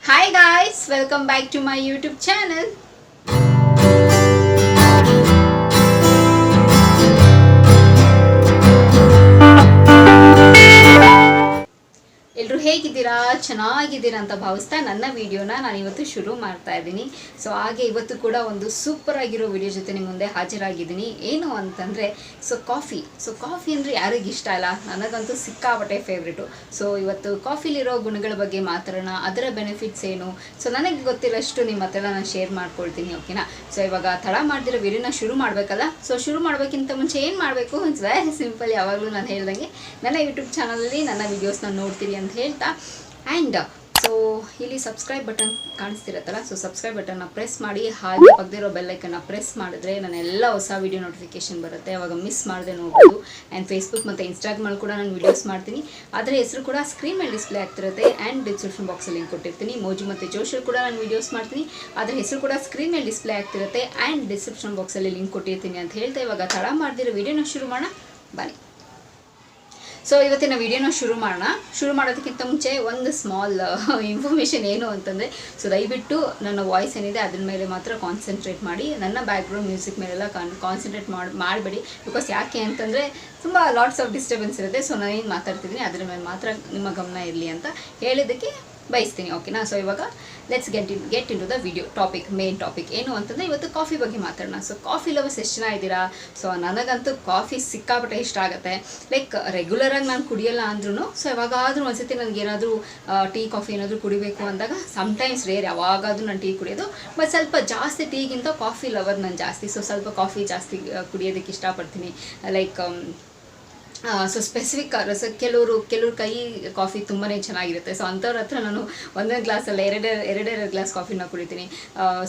Hi guys, welcome back to my YouTube channel. ಎಲ್ಲರೂ ಹೇಗಿದ್ದೀರಾ? ಚೆನ್ನಾಗಿದ್ದೀರಾ ಅಂತ ಭಾವಿಸ್ತಾ ನನ್ನ ವಿಡಿಯೋನ ನಾನು ಇವತ್ತು ಶುರು ಮಾಡ್ತಾ ಇದ್ದೀನಿ. ಸೊ ಹಾಗೆ ಇವತ್ತು ಕೂಡ ಒಂದು ಸೂಪರ್ ಆಗಿರೋ ವಿಡಿಯೋ ಜೊತೆ ನಿಮ್ಮ ಮುಂದೆ ಹಾಜರಾಗಿದ್ದೀನಿ. ಏನು ಅಂತಂದರೆ ಕಾಫಿ ಅಂದರೆ ಯಾರಿಗೆ ಇಷ್ಟ ಅಲ್ಲ? ನನಗಂತೂ ಸಿಕ್ಕಾಪಟ್ಟೆ ಫೇವ್ರೇಟು. ಸೊ ಇವತ್ತು ಕಾಫಿಲಿರೋ ಗುಣಗಳ ಬಗ್ಗೆ ಮಾತಾಡೋಣ, ಅದರ ಬೆನಿಫಿಟ್ಸ್ ಏನು. ಸೊ ನನಗೆ ಗೊತ್ತಿರೋಷ್ಟು ನಿಮ್ಮ ಹತ್ರ ನಾನು ಶೇರ್ ಮಾಡ್ಕೊಳ್ತೀನಿ, ಓಕೆನಾ? ಸೊ ಇವಾಗ ತಡ ಮಾಡ್ದಿರೋ ವಿಡಿಯೋನ ಶುರು ಮಾಡಬೇಕಲ್ಲ. ಸೊ ಶುರು ಮಾಡೋಕ್ಕಿಂತ ಮುಂಚೆ ಏನು ಮಾಡಬೇಕು? It's very simple. ಯಾವಾಗಲೂ ನಾನು ಹೇಳ್ದಂಗೆ ನನ್ನ ಯೂಟ್ಯೂಬ್ ಚಾನಲಲ್ಲಿ ನನ್ನ ವೀಡಿಯೋಸ್ನ ನೋಡ್ತೀರಿ ಅಂತ ಹೇಳ್ತಾ, ಆ್ಯಂಡ್ ಸೊ ಇಲ್ಲಿ ಸಬ್ಸ್ಕ್ರೈಬ್ ಬಟನ್ ಕಾಣಿಸ್ತಿರತ್ತಲ್ಲ, ಸೊ ಸಬ್ಸ್ಕ್ರೈಬ್ ಬಟನ್ನ ಪ್ರೆಸ್ ಮಾಡಿ, ಹಾಗೆ ಪಕ್ಕದಿರೋ ಬೆಲ್ಲೈಕನ್ನ ಪ್ರೆಸ್ ಮಾಡಿದ್ರೆ ನಾನು ಎಲ್ಲ ಹೊಸ ವೀಡಿಯೋ ನೋಟಿಫಿಕೇಶನ್ ಬರುತ್ತೆ, ಅವಾಗ ಮಿಸ್ ಮಾಡದೆ ನೋಡ್ಬೋದು. ಆ್ಯಂಡ್ ಫೇಸ್ಬುಕ್ ಮತ್ತು ಇನ್ಸ್ಟಾಗ್ರಾಮಲ್ಲಿ ಕೂಡ ನಾನು ವೀಡಿಯೋಸ್ ಮಾಡ್ತೀನಿ, ಅದರ ಹೆಸರು ಕೂಡ ಸ್ಕ್ರೀನ್ ಮೇಲೆ ಡಿಸ್ಪ್ಲೇ ಆಗ್ತಿರುತ್ತೆ. ಆ್ಯಂಡ್ ಡಿಸ್ಕ್ರಿಪ್ಷನ್ ಬಾಕ್ಸಲ್ಲಿ ಲಿಂಕ್ ಕೊಟ್ಟಿರ್ತೀನಿ. ಮೋಜು ಮತ್ತು ಜೋಶಲ್ಲಿ ಕೂಡ ನಾನು ವೀಡಿಯೋಸ್ ಮಾಡ್ತೀನಿ, ಅದರ ಹೆಸರು ಕೂಡ ಸ್ಕ್ರೀನ್ ಮೇಲೆ ಡಿಸ್ಪ್ಲೇ ಆಗ್ತಿರುತ್ತೆ. ಆ್ಯಂಡ್ ಡಿಸ್ಕ್ರಿಪ್ಷನ್ ಬಾಕ್ಸಲ್ಲಿ ಲಿಂಕ್ ಕೊಟ್ಟಿರ್ತೀನಿ ಅಂತ ಹೇಳ್ತಾ ಇವಾಗ ತಡ ಮಾಡ್ದಿರೋ ವೀಡಿಯೋನ ಶುರು ಮಾಡೋಣ ಬನ್ನಿ. ಸೊ ಇವತ್ತಿನ ವಿಡಿಯೋನ ಶುರು ಮಾಡೋದಕ್ಕಿಂತ ಮುಂಚೆ ಒಂದು ಸ್ಮಾಲ್ ಇನ್ಫಾರ್ಮೇಷನ್ ಏನು ಅಂತಂದರೆ, ಸೊ ದಯವಿಟ್ಟು ನನ್ನ ವಾಯ್ಸ್ ಏನಿದೆ ಅದ್ರ ಮೇಲೆ ಮಾತ್ರ ಕಾನ್ಸಂಟ್ರೇಟ್ ಮಾಡಿ, ನನ್ನ ಬ್ಯಾಕ್ಗ್ರೌಂಡ್ ಮ್ಯೂಸಿಕ್ ಮೇಲೆಲ್ಲ ಕಾನ್ಸಂಟ್ರೇಟ್ ಮಾಡಬೇಡಿ. ಬಿಕಾಸ್ ಯಾಕೆ ಅಂತಂದರೆ ತುಂಬ ಲಾಟ್ಸ್ ಆಫ್ ಡಿಸ್ಟರ್ಬೆನ್ಸ್ ಇರುತ್ತೆ. ಸೊ ನಾನೇನು ಮಾತಾಡ್ತಿದ್ದೀನಿ ಅದ್ರ ಮೇಲೆ ಮಾತ್ರ ನಿಮ್ಮ ಗಮನ ಇರಲಿ ಅಂತ ಹೇಳಿದ್ದಕ್ಕೆ ಬಯಸ್ತೀನಿ, ಓಕೆನಾ? ಸೊ ಇವಾಗ let's get into the video main topic ಏನು ಅಂತಂದರೆ ಇವತ್ತು ಕಾಫಿ ಬಗ್ಗೆ ಮಾತಾಡೋಣ. ಸೊ ಕಾಫಿ ಲವರ್ಸ್ ಎಷ್ಟು ಜನ ಇದ್ದೀರಾ? ಸೊ ನನಗಂತೂ ಕಾಫಿ ಸಿಕ್ಕಾಪಟ್ಟೆ ಇಷ್ಟ ಆಗುತ್ತೆ. ಲೈಕ್ ರೆಗ್ಯುಲರಾಗಿ ನಾನು ಕುಡಿಯೋಲ್ಲ ಅಂದ್ರೂ, ಸೊ ಯಾವಾಗಾದರೂ ಒಂದ್ಸತಿ ನನಗೇನಾದರೂ ಟೀ ಕಾಫಿ ಏನಾದರೂ ಕುಡಿಬೇಕು ಅಂದಾಗ, ಸಮ್ಟೈಮ್ಸ್ ರೇರ್, ಯಾವಾಗಾದರೂ ನಾನು ಟೀ ಕುಡಿಯೋದು. ಬಟ್ ಸ್ವಲ್ಪ ಜಾಸ್ತಿ ಟೀಗಿಂತ ಕಾಫಿ ಲವರ್ ನಾನು ಜಾಸ್ತಿ. ಸೊ ಸ್ವಲ್ಪ ಕಾಫಿ ಜಾಸ್ತಿ ಕುಡಿಯೋದಕ್ಕೆ ಇಷ್ಟಪಡ್ತೀನಿ. ಲೈಕ್ ಸೊ ಸ್ಪೆಸಿಫಿಕ್ ಕೆಲವರು ಕೈ ಕಾಫಿ ತುಂಬಾ ಚೆನ್ನಾಗಿರುತ್ತೆ. ಸೊ ಅಂಥವ್ರ ಹತ್ರ ನಾನು ಒಂದೊಂದು ಗ್ಲಾಸಲ್ಲಿ ಎರಡೆರಡು ಗ್ಲಾಸ್ ಕಾಫಿನ ಕುಡಿತೀನಿ.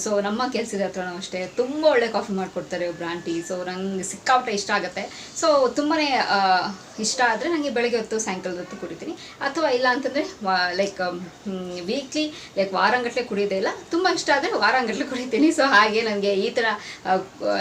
ಸೊ ನಮ್ಮ ಕೆಲಸದ ಹತ್ರನೂ ಅಷ್ಟೇ ತುಂಬ ಒಳ್ಳೆ ಕಾಫಿ ಮಾಡಿಕೊಡ್ತಾರೆ ಒಬ್ರು ಆಂಟಿ. ಸೊ ನಂಗೆ ಸಿಕ್ಕಾಪಟ್ಟೆ ಇಷ್ಟ ಆಗುತ್ತೆ. ಸೊ ತುಂಬಾ ಇಷ್ಟ ಆದರೆ ನನಗೆ ಬೆಳಗ್ಗೆ ಹೊತ್ತು ಸಾಯಂಕಾಲದ ಹೊತ್ತು ಕುಡಿತೀನಿ. ಅಥವಾ ಇಲ್ಲ ಅಂತಂದರೆ ಲೈಕ್ ವೀಕ್ಲಿ ಲೈಕ್ ವಾರಂಗಟ್ಟಲೆ ಕುಡಿಯೋದೇ ಇಲ್ಲ, ತುಂಬ ಇಷ್ಟ ಆದರೆ ವಾರಂಗಟ್ಟಲೆ ಕುಡಿತೀನಿ. ಸೊ ಹಾಗೆ ನನಗೆ ಈ ಥರ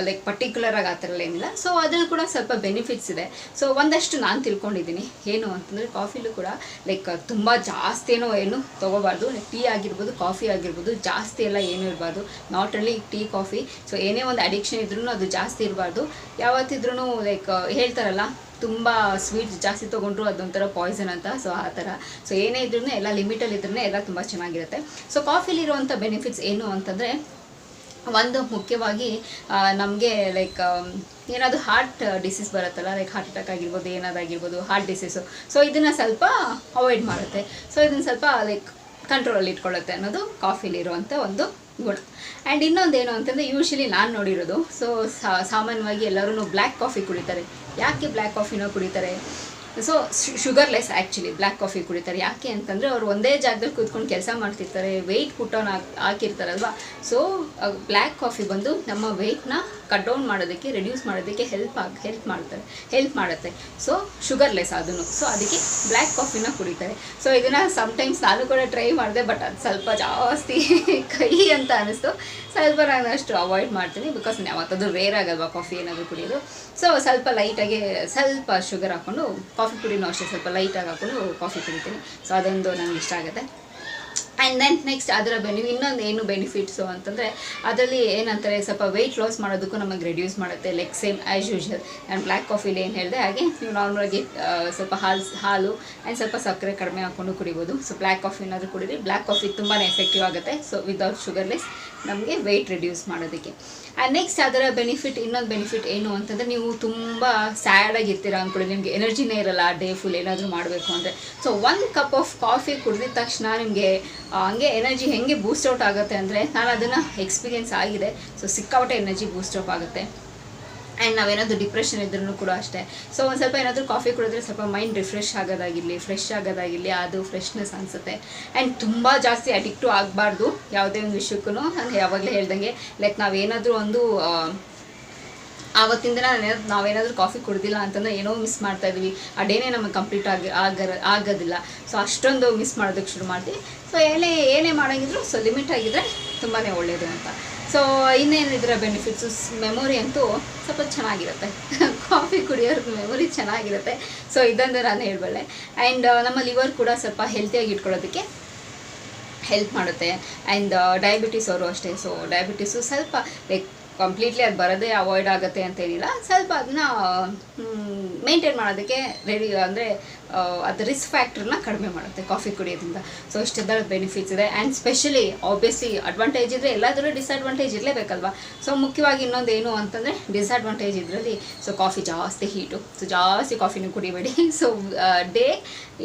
ಲೈಕ್ ಪರ್ಟಿಕ್ಯುಲರಾಗಿ ಆ ಥರ ಎಲ್ಲ ಏನಿಲ್ಲ. ಸೊ ಅದ್ರಲ್ಲಿ ಕೂಡ ಸ್ವಲ್ಪ ಬೆನಿಫಿಟ್ಸ್ ಇದೆ. ಸೊ ಒಂದಷ್ಟು ನಾನು ತಿಳ್ಕೊಂಡಿದ್ದೀನಿ. ಏನು ಅಂತಂದರೆ ಕಾಫಿಲೂ ಕೂಡ ಲೈಕ್ ತುಂಬ ಜಾಸ್ತಿ ಏನು ತೊಗೋಬಾರ್ದು. ಟೀ ಆಗಿರ್ಬೋದು, ಕಾಫಿ ಆಗಿರ್ಬೋದು, ಜಾಸ್ತಿ ಎಲ್ಲ ಏನೂ ಇರಬಾರ್ದು. Not only tea coffee. So ಏನೇ ಒಂದು ಅಡಿಕ್ಷನ್ ಇದ್ರೂ ಅದು ಜಾಸ್ತಿ ಇರಬಾರ್ದು. ಯಾವತ್ತಿದ್ರೂ ಲೈಕ್ ಹೇಳ್ತಾರಲ್ಲ, ತುಂಬ ಸ್ವೀಟ್ಸ್ ಜಾಸ್ತಿ ತೊಗೊಂಡ್ರು ಅದೊಂಥರ ಪಾಯ್ಸನ್ ಅಂತ. ಸೊ ಆ ಥರ. ಸೊ ಏನೇ ಇದ್ರೂ ಎಲ್ಲ ಲಿಮಿಟಲ್ಲಿ ಇದ್ರೂ ಎಲ್ಲ ತುಂಬ ಚೆನ್ನಾಗಿರುತ್ತೆ. ಸೊ ಕಾಫಿಲಿರುವಂಥ ಬೆನಿಫಿಟ್ಸ್ ಏನು ಅಂತಂದರೆ, ಒಂದು ಮುಖ್ಯವಾಗಿ ನಮಗೆ ಲೈಕ್ ಏನಾದರೂ ಹಾರ್ಟ್ ಡಿಸೀಸ್ ಬರುತ್ತಲ್ಲ, ಲೈಕ್ ಹಾರ್ಟ್ ಅಟ್ಯಾಕ್ ಆಗಿರ್ಬೋದು, ಏನಾದಾಗಿರ್ಬೋದು, ಹಾರ್ಟ್ ಡಿಸೀಸು. ಸೊ ಇದನ್ನು ಸ್ವಲ್ಪ ಅವಾಯ್ಡ್ ಮಾಡುತ್ತೆ. ಸೊ ಇದನ್ನು ಸ್ವಲ್ಪ ಲೈಕ್ ಕಂಟ್ರೋಲಲ್ಲಿ ಇಟ್ಕೊಳ್ಳುತ್ತೆ ಅನ್ನೋದು ಕಾಫಿಲಿರುವಂಥ ಒಂದು ಗುಣ. ಆ್ಯಂಡ್ ಇನ್ನೊಂದು ಏನು ಅಂತಂದರೆ, ಯೂಶ್ವಲಿ ನಾನು ನೋಡಿರೋದು, ಸೊ ಸಾಮಾನ್ಯವಾಗಿ ಎಲ್ಲರೂ ಬ್ಲ್ಯಾಕ್ ಕಾಫಿ ಕುಡಿತಾರೆ. ಯಾಕೆ ಬ್ಲ್ಯಾಕ್ ಕಾಫಿನ ಕುಡಿತಾರೆ? So sugarless actually black coffee ಕುಡಿತಾರೆ. ಯಾಕೆ ಅಂತಂದರೆ ಅವ್ರು ಒಂದೇ ಜಾಗದಲ್ಲಿ ಕೂತ್ಕೊಂಡು ಕೆಲಸ ಮಾಡ್ತಿರ್ತಾರೆ, ವೆಯ್ಟ್ ಪುಟ್ ಆನ್ ಹಾಕಿರ್ತಾರಲ್ವ. ಸೊ ಬ್ಲ್ಯಾಕ್ ಕಾಫಿ ಬಂದು ನಮ್ಮ ವೆಯ್ಟ್ನ ಕಟ್ ಡೌನ್ ಮಾಡೋದಕ್ಕೆ, ರೆಡ್ಯೂಸ್ ಮಾಡೋದಕ್ಕೆ ಹೆಲ್ಪ್ ಮಾಡುತ್ತೆ. ಸೊ ಶುಗರ್ಲೆಸ್ ಅದನ್ನು. ಸೊ ಅದಕ್ಕೆ ಬ್ಲ್ಯಾಕ್ ಕಾಫಿನ ಕುಡಿತಾರೆ. ಸೊ ಇದನ್ನು ಸಮ್ಟೈಮ್ಸ್ ನಾನು ಕೂಡ ಟ್ರೈ ಮಾಡಿದೆ, ಬಟ್ ಅದು ಸ್ವಲ್ಪ ಜಾಸ್ತಿ ಕೈ ಅಂತ ಅನ್ನಿಸ್ತು. ಸ್ವಲ್ಪ ನಾನು ಅಷ್ಟು ಅವಾಯ್ಡ್ ಮಾಡ್ತೀನಿ. ಬಿಕಾಸ್ ಯಾವತ್ತದು ರೇರ್ ಆಗಲ್ವಾ ಕಾಫಿ ಏನಾದರೂ ಕುಡಿಯೋದು. ಸೊ ಸ್ವಲ್ಪ ಲೈಟಾಗಿ ಸ್ವಲ್ಪ ಶುಗರ್ ಹಾಕ್ಕೊಂಡು ಕಾಫಿ ಪುಡಿನೂ ಅಷ್ಟೇ ಸ್ವಲ್ಪ ಲೈಟಾಗಿ ಹಾಕ್ಕೊಂಡು ಕಾಫಿ ಕುಡಿತೀನಿ. ಸೊ ಅದೊಂದು ನನಗೆ ಇಷ್ಟ ಆಗುತ್ತೆ. ಆ್ಯಂಡ್ ದೆನ್ ನೆಕ್ಸ್ಟ್ ಅದರ ಇನ್ನೊಂದು ಏನು ಬೆನಿಫಿಟ್ಸು ಅಂತಂದರೆ, ಅದರಲ್ಲಿ ಏನಂತಾರೆ, ಸ್ವಲ್ಪ ವೆಯ್ಟ್ ಲಾಸ್ ಮಾಡೋದಕ್ಕೂ ನಮಗೆ ರೆಡ್ಯೂಸ್ ಮಾಡುತ್ತೆ. ಲೈಕ್ ಸೇಮ್ ಆ್ಯಸ್ ಯೂಶ್ವಲ್ ನಾನು ಬ್ಲ್ಯಾಕ್ ಕಾಫಿಲಿ ಏನು ಹೇಳಿದೆ ಹಾಗೆ ನೀವು ನಾರ್ಮಲಾಗಿ ಸ್ವಲ್ಪ ಹಾಲು ಆ್ಯಂಡ್ ಸ್ವಲ್ಪ ಸಕ್ಕರೆ ಕಡಿಮೆ ಹಾಕ್ಕೊಂಡು ಕುಡಿಬೋದು. ಸೊ ಬ್ಲ್ಯಾಕ್ ಕಾಫಿ ಏನಾದರೂ ಕುಡಿದ್ರೆ ಬ್ಲ್ಯಾಕ್ ಕಾಫಿ ತುಂಬಾ ಎಫೆಕ್ಟಿವ್ ಆಗುತ್ತೆ. ಸೊ ವಿದೌಟ್ ಶುಗರ್ಲೆಸ್ ನಮಗೆ ವೆಯ್ಟ್ ರೆಡ್ಯೂಸ್ ಮಾಡೋದಕ್ಕೆ. ಆ್ಯಂಡ್ ನೆಕ್ಸ್ಟ್ ಅದರ ಇನ್ನೊಂದು ಬೆನಿಫಿಟ್ ಏನು ಅಂತಂದರೆ, ನೀವು ತುಂಬ ಸ್ಯಾಡಾಗಿರ್ತೀರ ಅಂದ್ಕೊಳ್ಳಿ, ನಿಮಗೆ ಎನರ್ಜಿನೇ ಇರಲ್ಲ ಡೇ ಫುಲ್ ಏನಾದರೂ ಮಾಡಬೇಕು ಅಂದರೆ. ಸೊ 1 ಕಪ್ ಆಫ್ ಕಾಫಿ ಕುಡಿದ ತಕ್ಷಣ ನಿಮಗೆ ಹಂಗೆ ಎನರ್ಜಿ ಹೆಂಗೆ ಬೂಸ್ಟ್ ಔಟ್ ಆಗುತ್ತೆ ಅಂದರೆ, ನಾನು ಅದನ್ನು ಎಕ್ಸ್ಪೀರಿಯೆನ್ಸ್ ಆಗಿದೆ. ಸೊ ಸಿಕ್ಕಾಪಟ್ಟೆ ಎನರ್ಜಿ ಬೂಸ್ಟ್ ಅಪ್ ಆಗುತ್ತೆ. ಆ್ಯಂಡ್ ನಾವೇನಾದರೂ ಡಿಪ್ರೆಷನ್ ಇದ್ರೂ ಕೂಡ ಅಷ್ಟೇ. ಸೊ ಒಂದು ಸ್ವಲ್ಪ ಏನಾದರೂ ಕಾಫಿ ಕುಡಿದ್ರೆ ಸ್ವಲ್ಪ ಮೈಂಡ್ ಫ್ರೆಶ್ ಆಗೋದಾಗಿರಲಿ ಅದು ಫ್ರೆಶ್ನೆಸ್ ಅನಿಸುತ್ತೆ. ಆ್ಯಂಡ್ ತುಂಬ ಜಾಸ್ತಿ ಅಡಿಕ್ಟು ಆಗಬಾರ್ದು ಯಾವುದೇ ಒಂದು ವಿಷಯಕ್ಕೂ. ನಾನು ಯಾವಾಗಲೇ ಹೇಳ್ದಂಗೆ ಲೈಕ್ ನಾವೇನಾದರೂ ಒಂದು ಆವತ್ತಿನ ದಿನ ನಾವೇನಾದರೂ ಕಾಫಿ ಕುಡ್ದಿಲ್ಲ ಅಂತಂದರೆ ಏನೋ ಮಿಸ್ ಮಾಡ್ತಾಯಿದ್ವಿ, ಆ ಡೇನೇ ನಮಗೆ ಕಂಪ್ಲೀಟ್ ಆಗೋದಿಲ್ಲ. ಸೊ ಅಷ್ಟೊಂದು ಮಿಸ್ ಮಾಡೋದಕ್ಕೆ ಶುರು ಮಾಡ್ತೀವಿ. ಸೊ ಏನೇ ಮಾಡೋಂಗಿದ್ರು ಸೊ ಲಿಮಿಟ್ ಆಗಿದ್ದರೆ ತುಂಬಾ ಒಳ್ಳೆಯದು ಅಂತ. ಸೊ ಇನ್ನೇನಿದ್ರೆ ಬೆನಿಫಿಟ್ಸು, ಮೆಮೊರಿ ಅಂತೂ ಸ್ವಲ್ಪ ಚೆನ್ನಾಗಿರುತ್ತೆ. ಕಾಫಿ ಕುಡಿಯೋರ್ದು ಮೆಮೊರಿ ಚೆನ್ನಾಗಿರುತ್ತೆ. ಸೊ ಇದೊಂದು ನಾನು ಹೇಳಬಲ್ಲೆ. ಆ್ಯಂಡ್ ನಮ್ಮ ಲಿವರ್ ಕೂಡ ಸ್ವಲ್ಪ ಹೆಲ್ತಿಯಾಗಿ ಇಟ್ಕೊಳ್ಳೋದಕ್ಕೆ ಹೆಲ್ಪ್ ಮಾಡುತ್ತೆ. ಆ್ಯಂಡ್ ಡಯಾಬಿಟೀಸ್ ಅವರು ಅಷ್ಟೇ. ಸೊ ಡಯಾಬಿಟೀಸು ಸ್ವಲ್ಪ ಲೈಕ್ ಕಂಪ್ಲೀಟ್ಲಿ ಅದು ಬರೋದೇ ಅವಾಯ್ಡ್ ಆಗುತ್ತೆ ಅಂತೇನಿಲ್ಲ, ಸ್ವಲ್ಪ ಅದನ್ನ ಮೇಂಟೈನ್ ಮಾಡೋದಕ್ಕೆ ರೆಡಿ ಅಂದರೆ ಅದು ರಿಸ್ಕ್ ಫ್ಯಾಕ್ಟ್ರನ್ನ ಕಡಿಮೆ ಮಾಡುತ್ತೆ ಕಾಫಿ ಕುಡಿಯೋದ್ರಿಂದ. ಸೊ ಇಷ್ಟೆಲ್ಲ ಬೆನಿಫಿಟ್ಸ್ ಇದೆ. ಆ್ಯಂಡ್ ಸ್ಪೆಷಲಿ ಆಬ್ವಿಯಸ್ಲಿ ಅಡ್ವಾಂಟೇಜ್ ಇದ್ದರೆ ಎಲ್ಲದರಲ್ಲೂ ಡಿಸ್ಅಡ್ವಾಂಟೇಜ್ ಇರಲೇಬೇಕಲ್ವ. ಸೊ ಮುಖ್ಯವಾಗಿ ಇನ್ನೊಂದು ಏನು ಅಂತಂದರೆ ಡಿಸ್ಅಡ್ವಾಂಟೇಜ್ ಇದರಲ್ಲಿ, ಸೊ ಕಾಫಿ ಜಾಸ್ತಿ ಹೀಟು, ಸೊ ಜಾಸ್ತಿ ಕಾಫಿನೂ ಕುಡಿಬೇಡಿ. So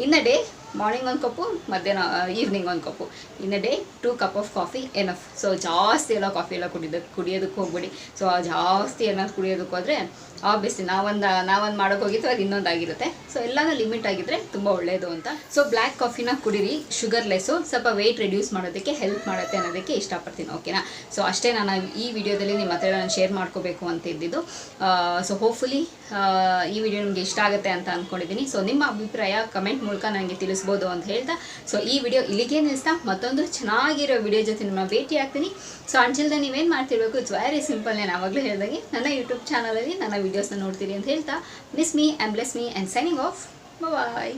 in a day morning ಒಂದು ಕಪ್ಪು, ಮಧ್ಯಾಹ್ನ ಈವ್ನಿಂಗ್ ಒಂದು cup, in a day 2 cup of coffee enough. So ಜಾಸ್ತಿ ಎಲ್ಲ ಕಾಫಿ ಎಲ್ಲ ಕುಡಿಯೋದಕ್ಕೆ ಹೋಗ್ಬಿಡಿ. ಸೊ ಜಾಸ್ತಿ ಏನಾದ್ರು ಕುಡಿಯೋದಕ್ಕೆ ಹೋದರೆ ಆಬ್ವಿಯಸ್ಲಿ ನಾವೊಂದು ಮಾಡೋಕೆ ಹೋಗಿತ್ತು, ಅದು ಇನ್ನೊಂದಾಗಿರುತ್ತೆ. ಸೊ ಎಲ್ಲನೂ ಲಿಮಿಟ್ ಆಗಿದ್ದರೆ ತುಂಬ ಒಳ್ಳೆಯದು ಅಂತ. ಸೊ ಬ್ಲ್ಯಾಕ್ ಕಾಫಿನ ಕುಡೀರಿ, ಶುಗರ್ಲೆಸ್ಸು, ಸ್ವಲ್ಪ ವೆಯ್ಟ್ ರಿಡ್ಯೂಸ್ ಮಾಡೋದಕ್ಕೆ ಹೆಲ್ಪ್ ಮಾಡುತ್ತೆ ಅನ್ನೋದಕ್ಕೆ ಇಷ್ಟಪಡ್ತೀನಿ, ಓಕೆನಾ. ಸೊ ಅಷ್ಟೇ ನಾನು ಈ ವಿಡಿಯೋದಲ್ಲಿ ನಿಮ್ಮ ಹತ್ರ ನಾನು ಶೇರ್ ಮಾಡ್ಕೋಬೇಕು ಅಂತ ಇದ್ದಿದ್ದು. ಸೊ ಹೋಪ್ಫುಲಿ ಈ ವಿಡಿಯೋ ನಿಮಗೆ ಇಷ್ಟ ಆಗುತ್ತೆ ಅಂತ ಅಂದ್ಕೊಂಡಿದ್ದೀನಿ. ಸೊ ನಿಮ್ಮ ಅಭಿಪ್ರಾಯ ಕಮೆಂಟ್ ಮೂಲಕ ನನಗೆ ತಿಳಿಸ್ಬೋದು ಅಂತ ಹೇಳ್ತಾ, ಸೊ ಈ ವಿಡಿಯೋ ಇಲ್ಲಿಗೆ ನಿಲ್ಲಿಸ್ತಾ ಮತ್ತೊಂದು ಚೆನ್ನಾಗಿರೋ ವಿಡಿಯೋ ಜೊತೆ ನಿಮ್ಮ ಭೇಟಿ ಆಗ್ತೀನಿ. ಸೊ ಅಂಟಿಲ್ದ ನೀವೇನು ಮಾಡ್ತಿರ್ಬೇಕು, ಇಟ್ಸ್ ವೆರಿ ಸಿಂಪಲ್. ನಾನು ಆವಾಗಲೇ ಹೇಳಿದಾಗೆ ನನ್ನ ಯೂಟ್ಯೂಬ್ ಚಾನಲಲ್ಲಿ ನನ್ನ ವೀಡಿಯೋಸ್ನ ನೋಡ್ತೀರಿ ಅಂತ ಹೇಳ್ತಾ, miss me and bless me and signing off. Bye.